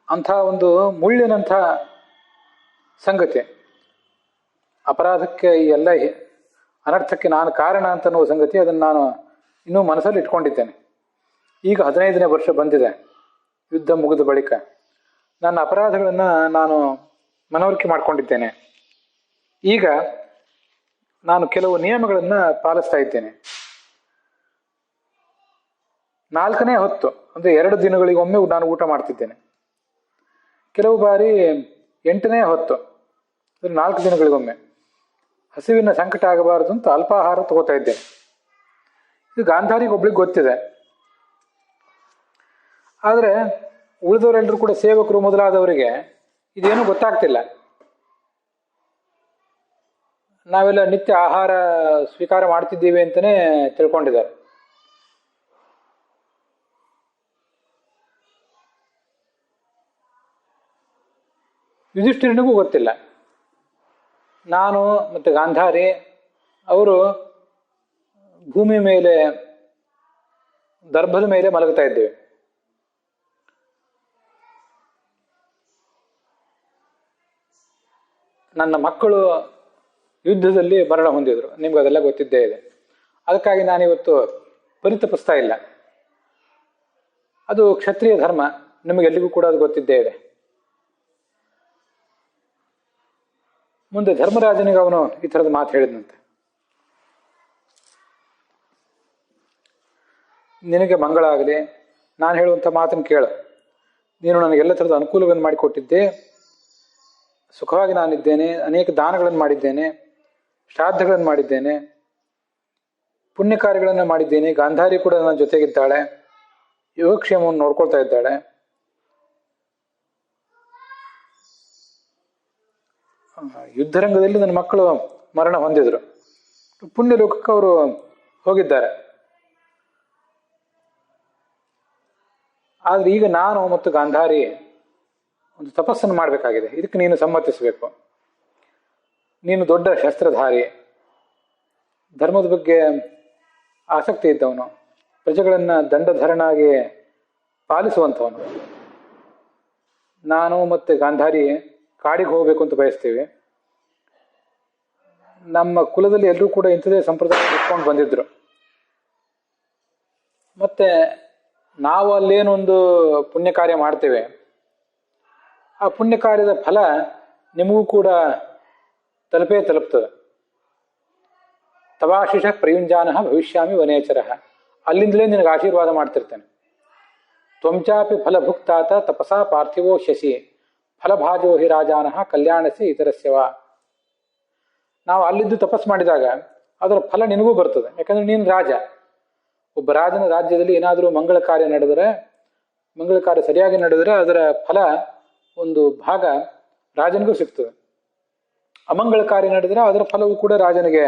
ಅಂಥ ಒಂದು ಮುಳ್ಳಿನಂಥ ಸಂಗತಿ, ಅಪರಾಧಕ್ಕೆ ಈ ಎಲ್ಲ ಅನರ್ಥಕ್ಕೆ ನಾನು ಕಾರಣ ಅಂತ ಅನ್ನುವ ಸಂಗತಿ, ಅದನ್ನು ನಾನು ಇನ್ನೂ ಮನಸ್ಸಲ್ಲಿ ಇಟ್ಕೊಂಡಿದ್ದೇನೆ. ಈಗ 15ನೇ ವರ್ಷ ಬಂದಿದೆ, ಯುದ್ಧ ಮುಗಿದ ಬಳಿಕ ನನ್ನ ಅಪರಾಧಗಳನ್ನು ನಾನು ಮನವರಿಕೆ ಮಾಡಿಕೊಂಡಿದ್ದೇನೆ. ಈಗ ನಾನು ಕೆಲವು ನಿಯಮಗಳನ್ನು ಪಾಲಿಸ್ತಾ ಇದ್ದೇನೆ. 4ನೇ ಹೊತ್ತು ಅಂದರೆ 2 ದಿನಗಳಿಗೊಮ್ಮೆ ನಾನು ಊಟ ಮಾಡ್ತಿದ್ದೇನೆ. ಕೆಲವು ಬಾರಿ 8ನೇ ಹೊತ್ತು ಅಂದರೆ 4 ದಿನಗಳಿಗೊಮ್ಮೆ ಹಸಿವಿನ ಸಂಕಟ ಆಗಬಾರದು ಅಂತ ಅಲ್ಪಾಹಾರ ತಗೋತಾ ಇದ್ದೇನೆ. ಇದು ಗಾಂಧಾರಿಗೆ ಒಬ್ಳಿಗೆ ಗೊತ್ತಿದೆ. ಆದರೆ ಉಳಿದವರೆಲ್ಲರೂ ಕೂಡ ಸೇವಕರು ಮೊದಲಾದವರಿಗೆ ಇದೇನು ಗೊತ್ತಾಗ್ತಿಲ್ಲ. ನಾವೆಲ್ಲ ನಿತ್ಯ ಆಹಾರ ಸ್ವೀಕಾರ ಮಾಡ್ತಿದ್ದೀವಿ ಅಂತಲೇ ತಿಳ್ಕೊಂಡಿದ್ದಾರೆ. ಯುಧಿಷ್ಠಿರನಿಗೂ ಗೊತ್ತಿಲ್ಲ. ನಾನು ಮತ್ತು ಗಾಂಧಾರಿ ಅವರು ಭೂಮಿ ಮೇಲೆ ದರ್ಭದ ಮೇಲೆ ಮಲಗ್ತಾ ಇದ್ದೇವೆ. ನನ್ನ ಮಕ್ಕಳು ಯುದ್ಧದಲ್ಲಿ ಮರಣ ಹೊಂದಿದ್ರು, ನಿಮ್ಗೆ ಅದೆಲ್ಲ ಗೊತ್ತಿದ್ದೇ ಇದೆ. ಅದಕ್ಕಾಗಿ ನಾನಿವತ್ತು ಪರಿತಪಿಸ್ತಾ ಇಲ್ಲ. ಅದು ಕ್ಷತ್ರಿಯ ಧರ್ಮ, ನಿಮಗೆಲ್ಲಿಗೂ ಕೂಡ ಅದು ಗೊತ್ತಿದ್ದೇ ಇದೆ. ಮುಂದೆ ಧರ್ಮರಾಜನಿಗೆ ಅವನು ಈ ಥರದ ಮಾತು ಹೇಳಿದಂತೆ, ನಿನಗೆ ಮಂಗಳ ಆಗಲಿ, ನಾನು ಹೇಳುವಂಥ ಮಾತನ್ನು ಕೇಳು. ನೀನು ನನಗೆಲ್ಲ ಥರದ ಅನುಕೂಲಗಳನ್ನು ಮಾಡಿಕೊಟ್ಟಿದ್ದೆ, ಸುಖವಾಗಿ ನಾನಿದ್ದೇನೆ, ಅನೇಕ ದಾನಗಳನ್ನು ಮಾಡಿದ್ದೇನೆ, ಶ್ರಾದ್ದಗಳನ್ನು ಮಾಡಿದ್ದೇನೆ, ಪುಣ್ಯ ಕಾರ್ಯಗಳನ್ನು ಮಾಡಿದ್ದೇನೆ. ಗಾಂಧಾರಿ ಕೂಡ ನನ್ನ ಜೊತೆಗಿದ್ದಾಳೆ, ಯೋಗಕ್ಷೇಮವನ್ನು ನೋಡ್ಕೊಳ್ತಾ ಇದ್ದಾಳೆ. ಯುದ್ಧರಂಗದಲ್ಲಿ ನನ್ನ ಮಕ್ಕಳು ಮರಣ ಹೊಂದಿದ್ರು, ಪುಣ್ಯ ಲೋಕಕ್ಕೆ ಅವರು ಹೋಗಿದ್ದಾರೆ. ಆದ್ರೆ ಈಗ ನಾನು ಮತ್ತು ಗಾಂಧಾರಿ ಒಂದು ತಪಸ್ಸನ್ನು ಮಾಡಬೇಕಾಗಿದೆ. ಇದಕ್ಕೆ ನೀನು ಸಮ್ಮತಿಸಬೇಕು. ನೀನು ದೊಡ್ಡ ಶಸ್ತ್ರಧಾರಿ, ಧರ್ಮದ ಬಗ್ಗೆ ಆಸಕ್ತಿ ಇದ್ದವನು, ಪ್ರಜೆಗಳನ್ನು ದಂಡಧರನಾಗಿ ಪಾಲಿಸುವಂಥವನು. ನಾನು ಮತ್ತು ಗಾಂಧಾರಿ ಕಾಡಿಗೆ ಹೋಗಬೇಕು ಅಂತ ಬಯಸ್ತೀವಿ. ನಮ್ಮ ಕುಲದಲ್ಲಿ ಎಲ್ಲರೂ ಕೂಡ ಇಂಥದೇ ಸಂಪ್ರದಾಯ ಇಟ್ಕೊಂಡು ಬಂದಿದ್ರು. ಮತ್ತೆ ನಾವು ಅಲ್ಲೇನೊಂದು ಪುಣ್ಯ ಕಾರ್ಯ ಮಾಡ್ತೇವೆ, ಆ ಪುಣ್ಯ ಕಾರ್ಯದ ಫಲ ನಿಮಗೂ ಕೂಡ ತಲುಪ್ತದೆ. ತವಾಶಿಷ ಪ್ರಯುಂಜಾನ ಭವಿಷ್ಯಾಮಿ ವನೇಚರ, ಅಲ್ಲಿಂದಲೇ ನಿನಗೆ ಆಶೀರ್ವಾದ ಮಾಡ್ತಿರ್ತೇನೆ. ತ್ವಂಚಾಪಿ ಫಲಭುಕ್ತಾತ ತಪಸಾ ಪಾರ್ಥಿವೋ ಶಶಿ ಫಲಭಾಜೋ ಹಿ ರಾಜಾನಃ ಕಲ್ಯಾಣಸಿ ಇತರಸ್ಯವ. ನಾವು ಅಲ್ಲಿದ್ದು ತಪಸ್ ಮಾಡಿದಾಗ ಅದರ ಫಲ ನಿನಗೂ ಬರ್ತದೆ. ಯಾಕಂದ್ರೆ ನೀನು ರಾಜ. ಒಬ್ಬ ರಾಜನ ರಾಜ್ಯದಲ್ಲಿ ಏನಾದರೂ ಮಂಗಳ ಕಾರ್ಯ ನಡೆದರೆ, ಮಂಗಳ ಕಾರ್ಯ ಸರಿಯಾಗಿ ನಡೆದರೆ ಅದರ ಫಲ ಒಂದು ಭಾಗ ರಾಜನಿಗೂ ಸಿಗ್ತದೆ. ಅಮಂಗಳ ಕಾರ್ಯ ನಡೆದರೆ ಅದರ ಫಲವೂ ಕೂಡ ರಾಜನಿಗೆ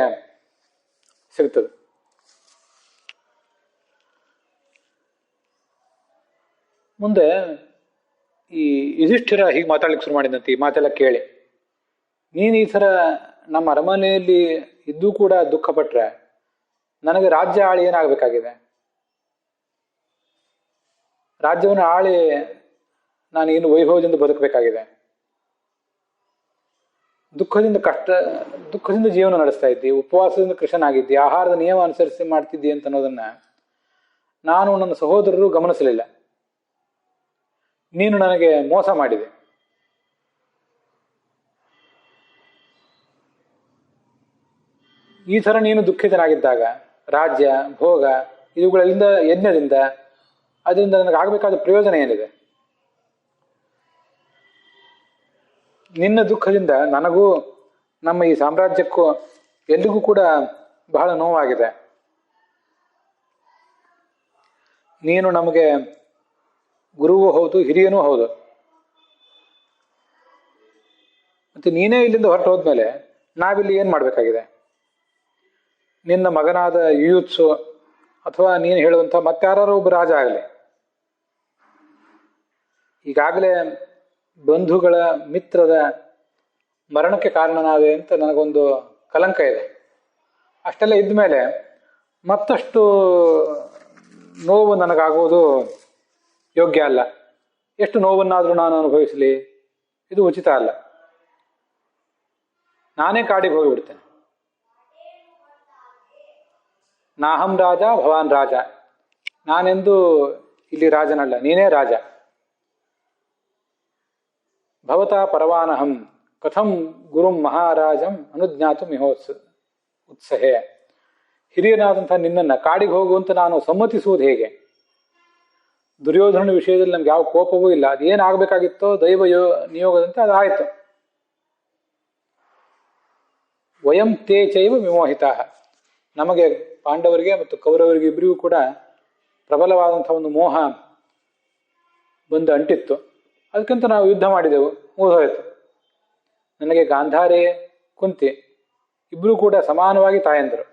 ಸಿಗ್ತದೆ. ಮುಂದೆ ಈ ಯುಧಿಷ್ಠಿರ ಹೀಗೆ ಮಾತಾಡ್ಲಿಕ್ಕೆ ಶುರು ಮಾಡಿದಂತೆ, ಈ ಮಾತೆಲ್ಲ ಕೇಳಿ, ನೀನು ಈ ಥರ ನಮ್ಮ ಅರಮನೆಯಲ್ಲಿ ಇದ್ದೂ ಕೂಡ ದುಃಖ ಪಟ್ರೆ ನನಗೆ ರಾಜ್ಯ ಆಳಿ ಏನಾಗಬೇಕಾಗಿದೆ? ರಾಜ್ಯವನ್ನು ಆಳಿ ನಾನು ಏನು ವೈಭವದಿಂದ ಬದುಕಬೇಕಾಗಿದೆ? ದುಃಖದಿಂದ ಜೀವನ ನಡೆಸ್ತಾ ಇದ್ದಿ, ಉಪವಾಸದಿಂದ ಕೃಷ್ಣನಾಗಿದ್ದಿ, ಆಹಾರದ ನಿಯಮ ಅನುಸರಿಸಿ ಮಾಡ್ತಿದ್ದಿ ಅಂತ ಅನ್ನೋದನ್ನ ನಾನು ನನ್ನ ಸಹೋದರರು ಗಮನಿಸಲಿಲ್ಲ. ನೀನು ನನಗೆ ಮೋಸ ಮಾಡಿದೆ. ಈ ಥರ ನೀನು ದುಃಖಿತನಾಗಿದ್ದಾಗ ರಾಜ್ಯ ಭೋಗ ಇವುಗಳಿಂದ ಯಜ್ಞದಿಂದ ಅದರಿಂದ ನನಗೆ ಆಗಬೇಕಾದ ಪ್ರಯೋಜನ ಏನಿದೆ? ನಿನ್ನ ದುಃಖದಿಂದ ನನಗೂ ನಮ್ಮ ಈ ಸಾಮ್ರಾಜ್ಯಕ್ಕೂ ಎಲ್ಲಿಗೂ ಕೂಡ ಬಹಳ ನೋವಾಗಿದೆ. ನೀನು ನಮಗೆ ಗುರುವೂ ಹೌದು, ಹಿರಿಯನೂ ಹೌದು. ಮತ್ತೆ ನೀನೇ ಇಲ್ಲಿಂದ ಹೊರಟು ಹೋದ್ಮೇಲೆ ನಾವಿಲ್ಲಿ ಏನು ಮಾಡಬೇಕಾಗಿದೆ? ನಿನ್ನ ಮಗನಾದ ಯುಯುತ್ಸು ಅಥವಾ ನೀನು ಹೇಳುವಂಥ ಮತ್ತಾರು ಒಬ್ಬ ರಾಜ ಆಗಲಿ, ಈಗಾಗಲೇ ಬಂಧುಗಳ ಮಿತ್ರದ ಮರಣಕ್ಕೆ ಕಾರಣನಾದೆ ಅಂತ ನನಗೊಂದು ಕಲಂಕ ಇದೆ. ಅಷ್ಟೆಲ್ಲ ಇದ್ಮೇಲೆ ಮತ್ತಷ್ಟು ನೋವು ನನಗಾಗುವುದು ಯೋಗ್ಯ ಅಲ್ಲ. ಎಷ್ಟು ನೋವನ್ನಾದರೂ ನಾನು ಅನುಭವಿಸಲಿ, ಇದು ಉಚಿತ ಅಲ್ಲ. ನಾನೇ ಕಾಡಿಗೆ ಹೋಗಿಬಿಡ್ತೇನೆ. ನಾಹಂ ರಾಜ ಭವಾನ್ ರಾಜ, ನಾನೆಂದು ಇಲ್ಲಿ ರಾಜನಲ್ಲ, ನೀನೇ ರಾಜ. ಭವತಾ ಪರವಾನಹಂ ಕಥಂ ಗುರುಂ ಮಹಾರಾಜಂ ಅನುಜ್ಞಾತು ಉತ್ಸಹೆ. ಹಿರಿಯನಾದಂಥ ನಿನ್ನನ್ನು ಕಾಡಿಗೆ ಹೋಗುವಂತ ನಾನು ಸಮ್ಮತಿಸುವುದು ಹೇಗೆ? ದುರ್ಯೋಧನ ವಿಷಯದಲ್ಲಿ ನಮ್ಗೆ ಯಾವ ಕೋಪವೂ ಇಲ್ಲ. ಅದೇನಾಗಬೇಕಾಗಿತ್ತೋ ದೈವ ನಿಯೋಗದಂತೆ ಅದಾಯಿತು. ವಯಂ ತೇ ಚೈವ ವಿಮೋಹಿತಾ. ನಮಗೆ ಪಾಂಡವರಿಗೆ ಮತ್ತು ಕೌರವರಿಗೆ ಇಬ್ಬರಿಗೂ ಕೂಡ ಪ್ರಬಲವಾದಂಥ ಒಂದು ಮೋಹ ಬಂದು ಅಂಟಿತ್ತು. ಅದಕ್ಕಂತ ನಾವು ಯುದ್ಧ ಮಾಡಿದೆವು, ಮುಗಿದೋಯ್ತು. ನನಗೆ ಗಾಂಧಾರಿ, ಕುಂತಿ ಇಬ್ಬರೂ ಕೂಡ ಸಮಾನವಾಗಿ ತಾಯಂದರು.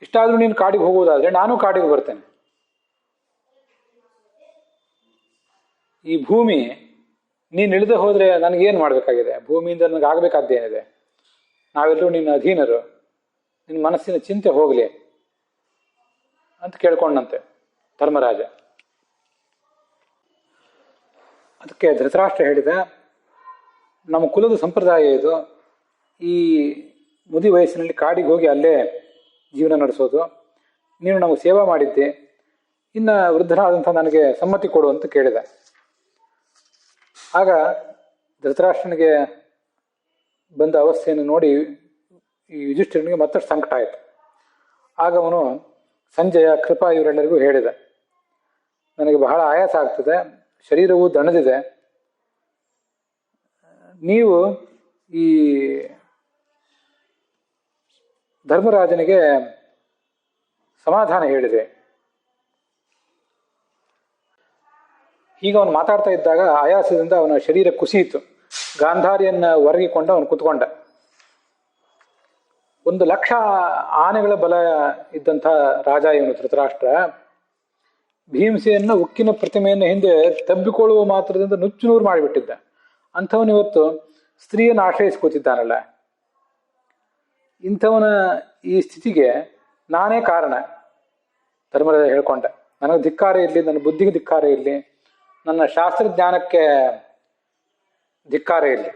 ಇಷ್ಟಾದರೂ ನೀನು ಕಾಡಿಗೆ ಹೋಗುವುದಾದ್ರೆ ನಾನು ಕಾಡಿಗೆ ಬರ್ತೇನೆ. ಈ ಭೂಮಿ ನೀನು ಇಳಿದು ಹೋದ್ರೆ ನನಗೇನು ಮಾಡಬೇಕಾಗಿದೆ? ಭೂಮಿಯಿಂದ ನನಗೆ ಆಗಬೇಕಾದ್ದೇನಿದೆ? ನಾವೆಲ್ಲರೂ ನಿನ್ನ ಅಧೀನರು, ನಿನ್ನ ಮನಸ್ಸಿನ ಚಿಂತೆ ಹೋಗಲಿ ಅಂತ ಕೇಳ್ಕೊಂಡಂತೆ ಧರ್ಮರಾಜ. ಅದಕ್ಕೆ ಧೃತರಾಷ್ಟ್ರ ಹೇಳಿದ, ನಮ್ಮ ಕುಲದ ಸಂಪ್ರದಾಯ ಇದು. ಈ ಮುದಿ ವಯಸ್ಸಿನಲ್ಲಿ ಕಾಡಿಗೆ ಹೋಗಿ ಅಲ್ಲೇ ಜೀವನ ನಡೆಸೋದು. ನೀನು ನಮಗೆ ಸೇವಾ ಮಾಡಿದ್ದೆ, ಇನ್ನು ವೃದ್ಧನಾದಂಥ ನನಗೆ ಸಮ್ಮತಿ ಕೊಡು ಅಂತ ಕೇಳಿದ. ಆಗ ಧೃತರಾಷ್ಟ್ರನಿಗೆ ಬಂದ ಅವಸ್ಥೆಯನ್ನು ನೋಡಿ ಈ ಯುಧಿಷ್ಠಿರನಿಗೆ ಮತ್ತಷ್ಟು ಸಂಕಟ ಆಯಿತು. ಆಗ ಅವನು ಸಂಜಯ, ಕೃಪಾ ಇವರೆಲ್ಲರಿಗೂ ಹೇಳಿದ, ನನಗೆ ಬಹಳ ಆಯಾಸ ಆಗ್ತದೆ, ಶರೀರವು ದಣದಿದೆ. ನೀವು ಈ ಧರ್ಮರಾಜನಿಗೆ ಸಮಾಧಾನ ಹೇಳಿದೆ. ಈಗ ಅವನು ಮಾತಾಡ್ತಾ ಇದ್ದಾಗ ಆಯಾಸದಿಂದ ಅವನ ಶರೀರ ಕುಸಿಯಿತು. ಗಾಂಧಾರಿಯನ್ನ ಹೊರಗಿಕೊಂಡು ಅವನು ಕುತ್ಕೊಂಡ. 1,00,000 ಆನೆಗಳ ಬಲ ಇದ್ದಂಥ ರಾಜ ಇವನು ಧೃತರಾಷ್ಟ್ರ. ಭೀಮಸೇನ ಉಕ್ಕಿನ ಪ್ರತಿಮೆಯನ್ನು ಹಿಂದೆ ತಬ್ಬಿಕೊಳ್ಳುವ ಮಾತ್ರದಿಂದ ನುಚ್ಚು ನೂರು ಮಾಡಿಬಿಟ್ಟಿದ್ದ. ಅಂಥವನು ಇವತ್ತು ಸ್ತ್ರೀಯನ್ನು ಆಶ್ರಯಿಸಿ ಕೂತಿದ್ದಾನಲ್ಲ. ಇಂಥವನ ಈ ಸ್ಥಿತಿಗೆ ನಾನೇ ಕಾರಣ. ಧರ್ಮರಾಜ ಹೇಳ್ಕೊಂಡ, ನನಗೆ ಧಿಕ್ಕಾರ ಇರಲಿ, ನನ್ನ ಬುದ್ಧಿಗೆ ಧಿಕ್ಕಾರ ಇರಲಿ, ನನ್ನ ಶಾಸ್ತ್ರಜ್ಞಾನಕ್ಕೆ ಧಿಕ್ಕಾರ ಇರಲಿ.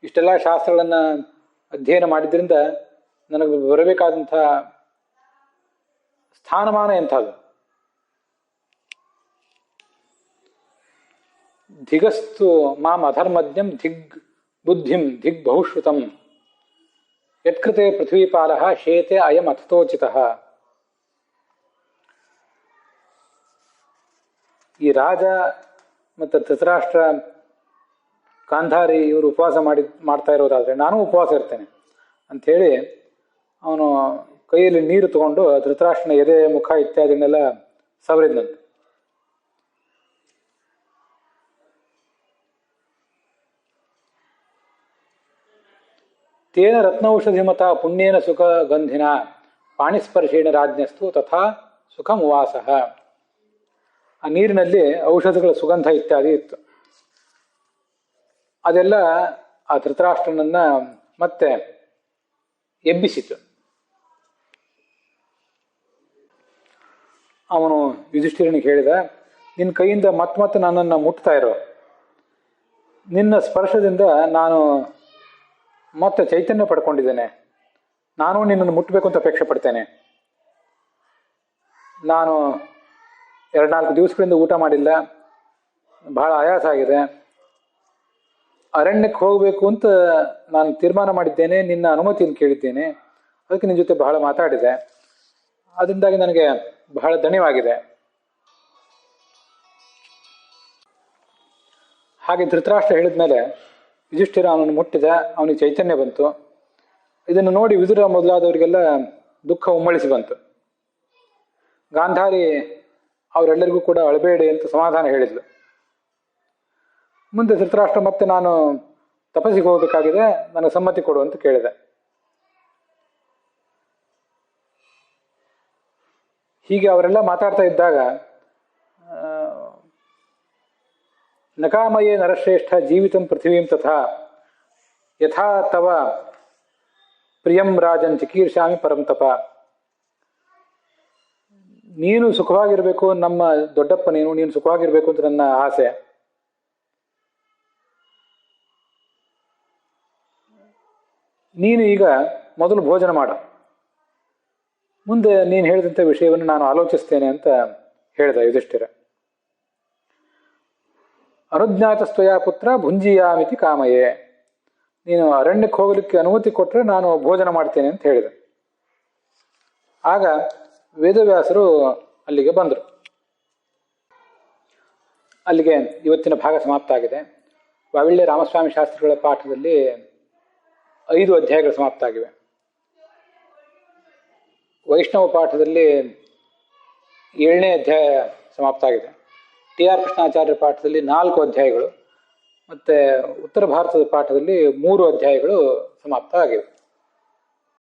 ಇಷ್ಟೆಲ್ಲ ಶಾಸ್ತ್ರಗಳನ್ನು ಅಧ್ಯಯನ ಮಾಡಿದ್ರಿಂದ ನನಗೆ ಬರಬೇಕಾದಂಥ ಸ್ಥಾನಮಾನ ಎಂಥದ್ದು. ಧಿಗಸ್ತು ಮಾಂ ಅಧರ್ಮಜ್ಞಂ ದಿಗ್ ಬುದ್ಧಿಂ ದಿಗ್ ಬಹುಶ್ರುತಂ ಯತ್ಕೃತೆ ಪೃಥ್ವೀಪಾಲ ಶೇತೆ ಅಯಂ ಅಥತೋಚಿತ. ಈ ರಾಜ ಮತ್ತು ಧೃತರಾಷ್ಟ್ರ, ಗಾಂಧಾರಿ ಇವರು ಉಪವಾಸ ಮಾಡ್ತಾ ಇರೋದಾದ್ರೆ ನಾನು ಉಪವಾಸ ಇರ್ತೇನೆ ಅಂಥೇಳಿ ಅವನು ಕೈಯಲ್ಲಿ ನೀರು ತಗೊಂಡು ಧೃತರಾಷ್ಟ್ರನ ಎದೆ, ಮುಖ ಇತ್ಯಾದಿನೆಲ್ಲ ಸವರಿದ್ನಂತೆ. ತೇನ ರತ್ನೌಷಧಿಮತ ಪುಣ್ಯೇನ ಸುಖ ಗಂಧಿನ ಪಾಣಿಸ್ಪರ್ಶೇಣ ರಾಜ್ಞಸ್ತು ತಥಾ ಸುಖಂ ಉವಾಸ. ಆ ನೀರಿನಲ್ಲಿ ಔಷಧಗಳ ಸುಗಂಧ ಇತ್ಯಾದಿ ಇತ್ತು. ಅದೆಲ್ಲ ಆ ಧೃತರಾಷ್ಟ್ರನನ್ನ ಮತ್ತೆ ಎಬ್ಬಿಸಿತು. ಅವನು ಯುಧಿಷ್ಠಿರನಿಗೆ ಹೇಳಿದ, ನಿನ್ನ ಕೈಯಿಂದ ಮತ್ತೆ ನನ್ನನ್ನು ಮುಟ್ತಾ ಇರೋ, ನಿನ್ನ ಸ್ಪರ್ಶದಿಂದ ನಾನು ಮತ್ತೆ ಚೈತನ್ಯ ಪಡ್ಕೊಂಡಿದ್ದೇನೆ. ನಾನು ನಿನ್ನನ್ನು ಮುಟ್ಟಬೇಕು ಅಂತ ಅಪೇಕ್ಷೆ ಪಡ್ತೇನೆ. ನಾನು 2-4 ದಿವಸಗಳಿಂದ ಊಟ ಮಾಡಿಲ್ಲ, ಬಹಳ ಆಯಾಸ ಆಗಿದೆ. ಅರಣ್ಯಕ್ಕೆ ಹೋಗಬೇಕು ಅಂತ ನಾನು ತೀರ್ಮಾನ ಮಾಡಿದ್ದೇನೆ, ನಿನ್ನ ಅನುಮತಿಯನ್ನು ಕೇಳಿದ್ದೇನೆ. ಅದಕ್ಕೆ ನಿನ್ನ ಜೊತೆ ಬಹಳ ಮಾತಾಡಿದೆ. ಅದರಿಂದಾಗಿ ನನಗೆ ಬಹಳ ದಣಿವಾಗಿದೆ. ಹಾಗೆ ಧೃತರಾಷ್ಟ್ರ ಹೇಳಿದ್ಮೇಲೆ ಯುಧಿಷ್ಠಿರ ಅವನನ್ನು ಮುಟ್ಟಿದ. ಅವನಿಗೆ ಚೈತನ್ಯ ಬಂತು. ಇದನ್ನು ನೋಡಿ ವಿದುರ ಮೊದಲಾದವರಿಗೆಲ್ಲ ದುಃಖ ಉಮ್ಮಳಿಸಿ ಬಂತು. ಗಾಂಧಾರಿ ಅವರೆಲ್ಲರಿಗೂ ಕೂಡ ಅಳಬೇಡಿ ಅಂತ ಸಮಾಧಾನ ಹೇಳಿದ್ಲು. ಮುಂದೆ ಧೃತರಾಷ್ಟ್ರ ಮತ್ತೆ ನಾನು ತಪಸ್ಸಿಗೆ ಹೋಗಬೇಕಾಗಿದೆ, ನನಗೆ ಸಮ್ಮತಿ ಕೊಡು ಅಂತ ಕೇಳಿದೆ. ಹೀಗೆ ಅವರೆಲ್ಲ ಮಾತಾಡ್ತಾ ಇದ್ದಾಗ ನಕಾಮಯೇ ನರಶ್ರೇಷ್ಠ ಜೀವಿತಂ ಪೃಥ್ವೀಂ ತಥಾ ಯಥಾ ತವ ಪ್ರಿಯಂ ರಾಜನ್ ಚಿಕೀರ್ಷಾಮಿ ಪರಂತಪ. ನೀನು ಸುಖವಾಗಿರ್ಬೇಕು, ನಮ್ಮ ದೊಡ್ಡಪ್ಪ ನೀನು ಸುಖವಾಗಿರ್ಬೇಕು ಅಂತ ನನ್ನ ಆಸೆ. ನೀನು ಈಗ ಮೊದಲು ಭೋಜನ ಮಾಡು, ಮುಂದೆ ನೀನು ಹೇಳಿದಂಥ ವಿಷಯವನ್ನು ನಾನು ಆಲೋಚಿಸ್ತೇನೆ ಅಂತ ಹೇಳಿದ ಯುಧಿಷ್ಠಿರ. ಅನುಜ್ಞಾತಸ್ತ್ವಯಾ ಪುತ್ರ ಭುಂಜಿಯಾಮಿತಿ ಕಾಮಯೇ, ನೀನು ಅರಣ್ಯಕ್ಕೆ ಹೋಗಲಿಕ್ಕೆ ಅನುಮತಿ ಕೊಟ್ಟರೆ ನಾನು ಭೋಜನ ಮಾಡ್ತೇನೆ ಅಂತ ಹೇಳಿದ. ಆಗ ವೇದವ್ಯಾಸರು ಅಲ್ಲಿಗೆ ಬಂದರು. ಅಲ್ಲಿಗೆ ಇವತ್ತಿನ ಭಾಗ ಸಮಾಪ್ತ ಆಗಿದೆ. ವಾವಿಳ್ಳೆ ರಾಮಸ್ವಾಮಿ ಶಾಸ್ತ್ರಿಗಳ ಪಾಠದಲ್ಲಿ 5 ಅಧ್ಯಾಯಗಳು ಸಮಾಪ್ತ ಆಗಿವೆ. ವೈಷ್ಣವ ಪಾಠದಲ್ಲಿ 7ನೇ ಅಧ್ಯಾಯ ಸಮಾಪ್ತ ಆಗಿದೆ. TR ಕೃಷ್ಣಾಚಾರ್ಯರ ಪಾಠದಲ್ಲಿ 4 ಅಧ್ಯಾಯಗಳು, ಮತ್ತು ಉತ್ತರ ಭಾರತದ ಪಾಠದಲ್ಲಿ 3 ಅಧ್ಯಾಯಗಳು ಸಮಾಪ್ತ ಆಗಿವೆ.